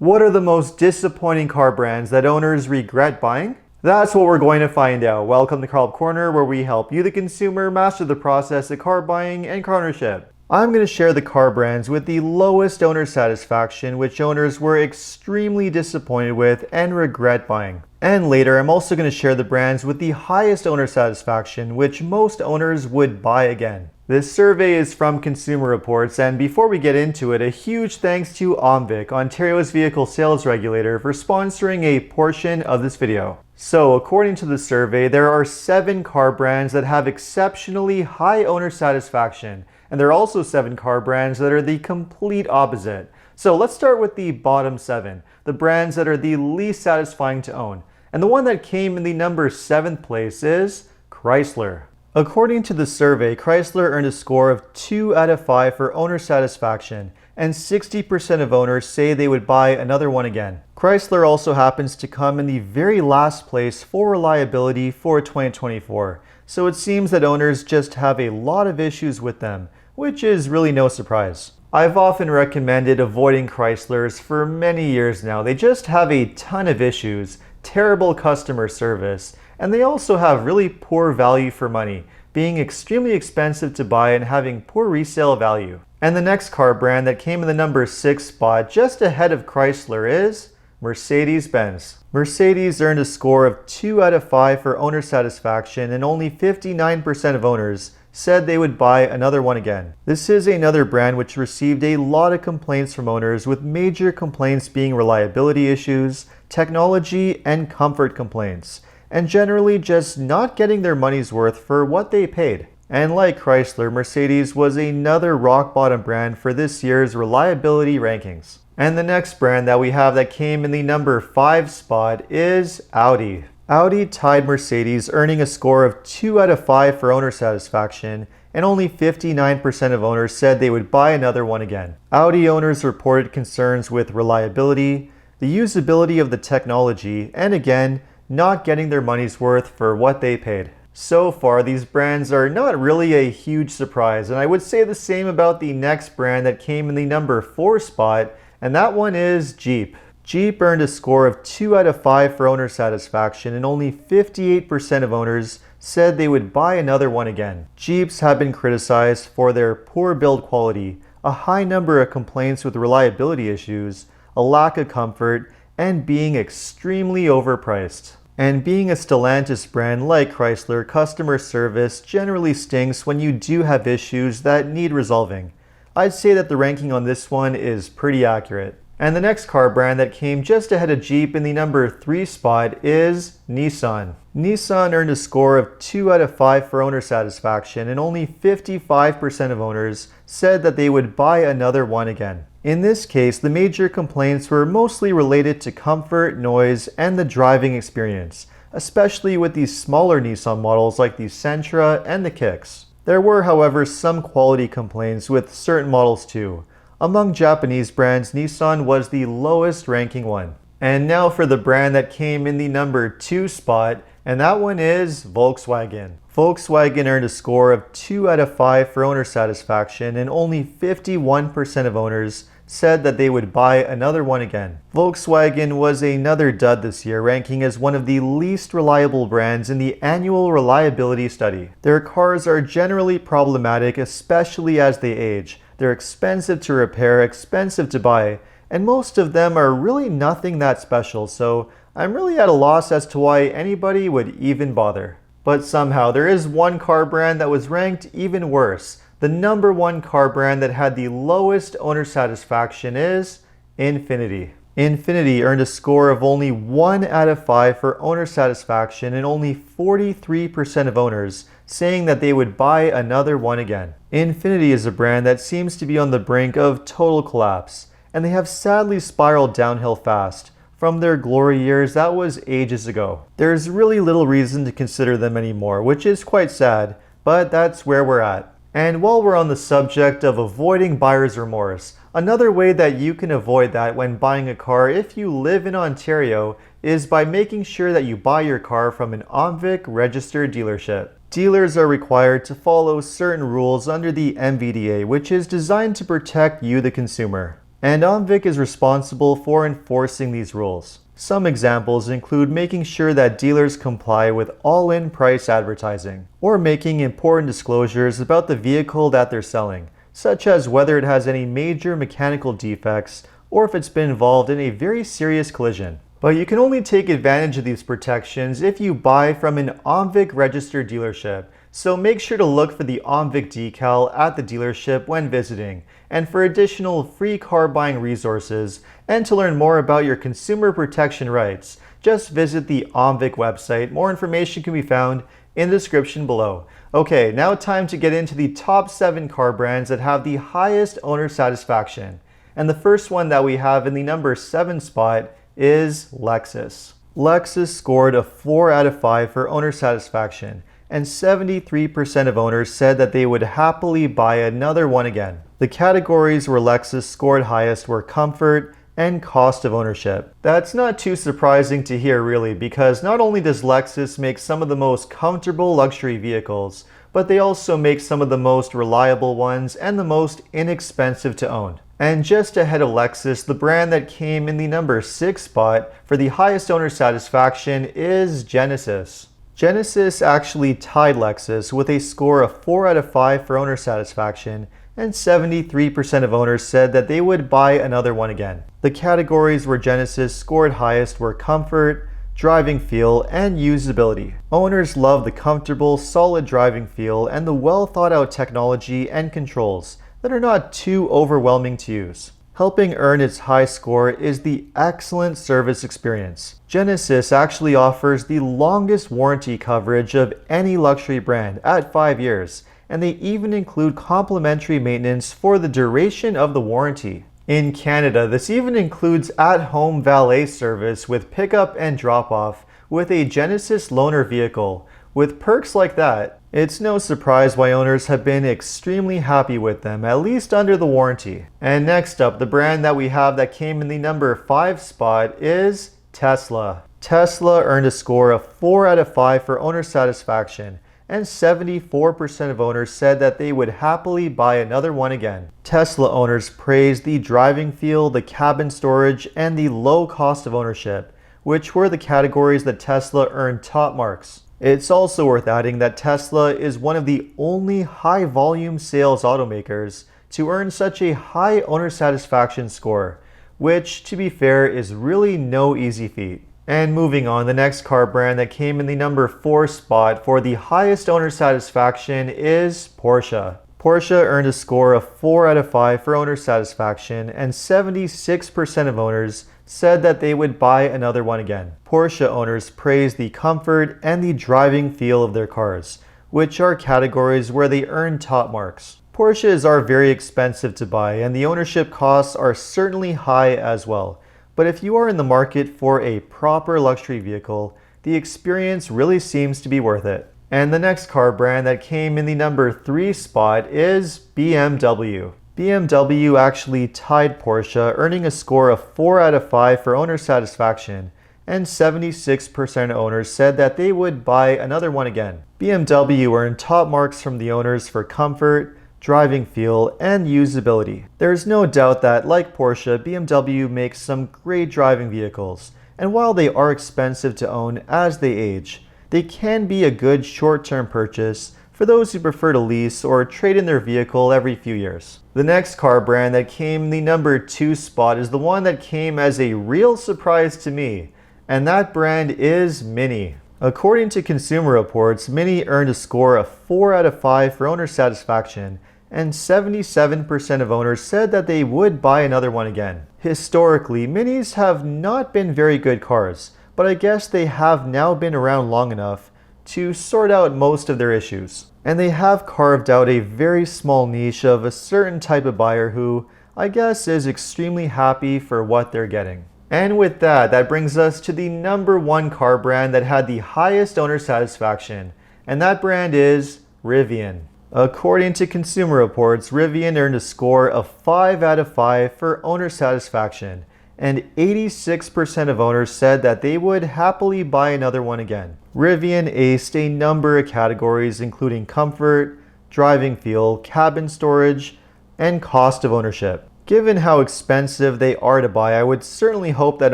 What are the most disappointing car brands that owners regret buying? That's what we're going to find out. Welcome to Car Corner, where we help you, the consumer, master the process of car buying and car ownership. I'm going to share the car brands with the lowest owner satisfaction, which owners were extremely disappointed with and regret buying. And later, I'm also going to share the brands with the highest owner satisfaction, which most owners would buy again. This survey is from Consumer Reports, and before we get into it, a huge thanks to OMVIC, Ontario's vehicle sales regulator, for sponsoring a portion of this video. So, according to the survey, there are 7 car brands that have exceptionally high owner satisfaction, and there are also 7 car brands that are the complete opposite. So let's start with the bottom 7, the brands that are the least satisfying to own. And the one that came in the number 7th place is Chrysler. According to the survey, Chrysler earned a score of 2 out of 5 for owner satisfaction, and 60% of owners say they would buy another one again. Chrysler also happens to come in the very last place for reliability for 2024, so it seems that owners just have a lot of issues with them, which is really no surprise. I've often recommended avoiding Chryslers for many years now. They just have a ton of issues, terrible customer service, and they also have really poor value for money, being extremely expensive to buy and having poor resale value. And the next car brand that came in the number 6 spot just ahead of Chrysler is Mercedes-Benz. Mercedes earned a score of 2 out of 5 for owner satisfaction, and only 59% of owners said they would buy another one again. This is another brand which received a lot of complaints from owners, with major complaints being reliability issues, technology, and comfort complaints, and generally just not getting their money's worth for what they paid. And like Chrysler, Mercedes was another rock bottom brand for this year's reliability rankings. And the next brand that we have that came in the number 5 spot is Audi. Audi tied Mercedes, earning a score of 2 out of 5 for owner satisfaction, and only 59% of owners said they would buy another one again. Audi owners reported concerns with reliability, the usability of the technology, and again, not getting their money's worth for what they paid. So far, these brands are not really a huge surprise, and I would say the same about the next brand that came in the number 4 spot, and that one is Jeep. Jeep earned a score of 2 out of 5 for owner satisfaction, and only 58% of owners said they would buy another one again. Jeeps have been criticized for their poor build quality, a high number of complaints with reliability issues, a lack of comfort, and being extremely overpriced. And being a Stellantis brand like Chrysler, customer service generally stinks when you do have issues that need resolving. I'd say that the ranking on this one is pretty accurate. And the next car brand that came just ahead of Jeep in the number 3 spot is Nissan. Nissan earned a score of 2 out of 5 for owner satisfaction, and only 55% of owners said that they would buy another one again. In this case, the major complaints were mostly related to comfort, noise, and the driving experience, especially with these smaller Nissan models like the Sentra and the Kicks. There were, however, some quality complaints with certain models too. Among Japanese brands, Nissan was the lowest ranking one. And now for the brand that came in the number 2 spot, and that one is Volkswagen. Volkswagen earned a score of 2 out of 5 for owner satisfaction, and only 51% of owners said that they would buy another one again. Volkswagen was another dud this year, ranking as one of the least reliable brands in the annual reliability study. Their cars are generally problematic, especially as they age. They're expensive to repair, expensive to buy, and most of them are really nothing that special, so I'm really at a loss as to why anybody would even bother. But somehow there is one car brand that was ranked even worse. The number 1 car brand that had the lowest owner satisfaction is Infiniti. Infiniti earned a score of only 1 out of 5 for owner satisfaction, and only 43% of owners saying that they would buy another one again. Infiniti is a brand that seems to be on the brink of total collapse, and they have sadly spiraled downhill fast. From their glory years, that was ages ago. There's really little reason to consider them anymore, which is quite sad, but that's where we're at. And while we're on the subject of avoiding buyer's remorse, another way that you can avoid that when buying a car if you live in Ontario is by making sure that you buy your car from an OMVIC registered dealership. Dealers are required to follow certain rules under the MVDA, which is designed to protect you, the consumer. and OMVIC is responsible for enforcing these rules. Some examples include making sure that dealers comply with all-in price advertising, or making important disclosures about the vehicle that they're selling, such as whether it has any major mechanical defects or if it's been involved in a very serious collision. But you can only take advantage of these protections if you buy from an OMVIC registered dealership, so make sure to look for the OMVIC decal at the dealership when visiting. And for additional free car buying resources and to learn more about your consumer protection rights, just visit the OMVIC website. More information can be found in the description below. Okay, now time to get into the top 7 car brands that have the highest owner satisfaction. And the first one that we have in the number 7 spot is Lexus. Lexus scored a 4 out of 5 for owner satisfaction, and 73% of owners said that they would happily buy another one again. The categories where Lexus scored highest were comfort and cost of ownership. That's not too surprising to hear really, because not only does Lexus make some of the most comfortable luxury vehicles, but they also make some of the most reliable ones and the most inexpensive to own. And just ahead of Lexus, the brand that came in the number 6 spot for the highest owner satisfaction is Genesis. Genesis actually tied Lexus with a score of 4 out of 5 for owner satisfaction, and 73% of owners said that they would buy another one again. The categories where Genesis scored highest were comfort, driving feel, and usability. Owners love the comfortable, solid driving feel and the well thought out technology and controls that are not too overwhelming to use. Helping earn its high score is the excellent service experience. Genesis actually offers the longest warranty coverage of any luxury brand at 5 years, and they even include complimentary maintenance for the duration of the warranty. In Canada, this even includes at-home valet service with pickup and drop-off with a Genesis loaner vehicle. With perks like that, it's no surprise why owners have been extremely happy with them, at least under the warranty. And next up, the brand that we have that came in the number 5 spot is Tesla. Tesla earned a score of 4 out of 5 for owner satisfaction, and 74% of owners said that they would happily buy another one again. Tesla owners praised the driving feel, the cabin storage, and the low cost of ownership, which were the categories that Tesla earned top marks. It's also worth adding that Tesla is one of the only high-volume sales automakers to earn such a high owner satisfaction score, which, to be fair, is really no easy feat. And moving on, the next car brand that came in the number 4 spot for the highest owner satisfaction is Porsche. Porsche earned a score of 4 out of 5 for owner satisfaction, and 76% of owners said that they would buy another one again. Porsche owners praised the comfort and the driving feel of their cars, which are categories where they earn top marks. Porsches are very expensive to buy, and the ownership costs are certainly high as well. But if you are in the market for a proper luxury vehicle, the experience really seems to be worth it. And the next car brand that came in the number 3 spot is BMW. BMW actually tied Porsche, earning a score of 4 out of 5 for owner satisfaction, and 76% of owners said that they would buy another one again. BMW earned top marks from the owners for comfort, driving feel, and usability. There's no doubt that, like Porsche, BMW makes some great driving vehicles, and while they are expensive to own as they age, they can be a good short-term purchase for those who prefer to lease or trade in their vehicle every few years. The next car brand that came in the number 2 spot is the one that came as a real surprise to me, and that brand is Mini. According to Consumer Reports, Mini earned a score of 4 out of 5 for owner satisfaction, and 77% of owners said that they would buy another one again. Historically, Minis have not been very good cars, but I guess they have now been around long enough to sort out most of their issues. And they have carved out a very small niche of a certain type of buyer who, I guess, is extremely happy for what they're getting. And with that, that brings us to the number 1 car brand that had the highest owner satisfaction, and that brand is Rivian. According to Consumer Reports, Rivian earned a score of 5 out of 5 for owner satisfaction, and 86% of owners said that they would happily buy another one again. Rivian aced a number of categories including comfort, driving feel, cabin storage, and cost of ownership. Given how expensive they are to buy, I would certainly hope that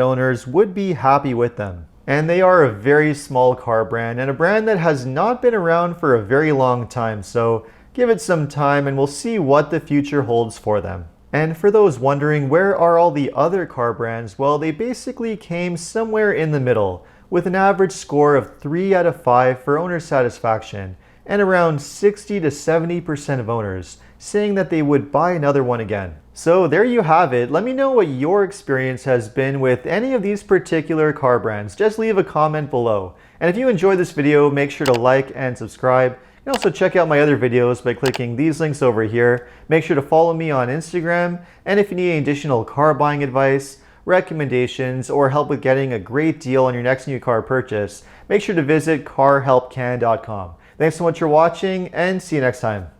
owners would be happy with them. And they are a very small car brand and a brand that has not been around for a very long time, so give it some time and we'll see what the future holds for them. And for those wondering where are all the other car brands, well, they basically came somewhere in the middle, with an average score of 3 out of 5 for owner satisfaction, and around 60 to 70% of owners saying that they would buy another one again. So there you have it. Let me know what your experience has been with any of these particular car brands. Just leave a comment below. And if you enjoyed this video, make sure to like and subscribe. You can also check out my other videos by clicking these links over here. Make sure to follow me on Instagram. And if you need additional car buying advice, recommendations, or help with getting a great deal on your next new car purchase, make sure to visit carhelpcan.com. Thanks so much for watching and see you next time.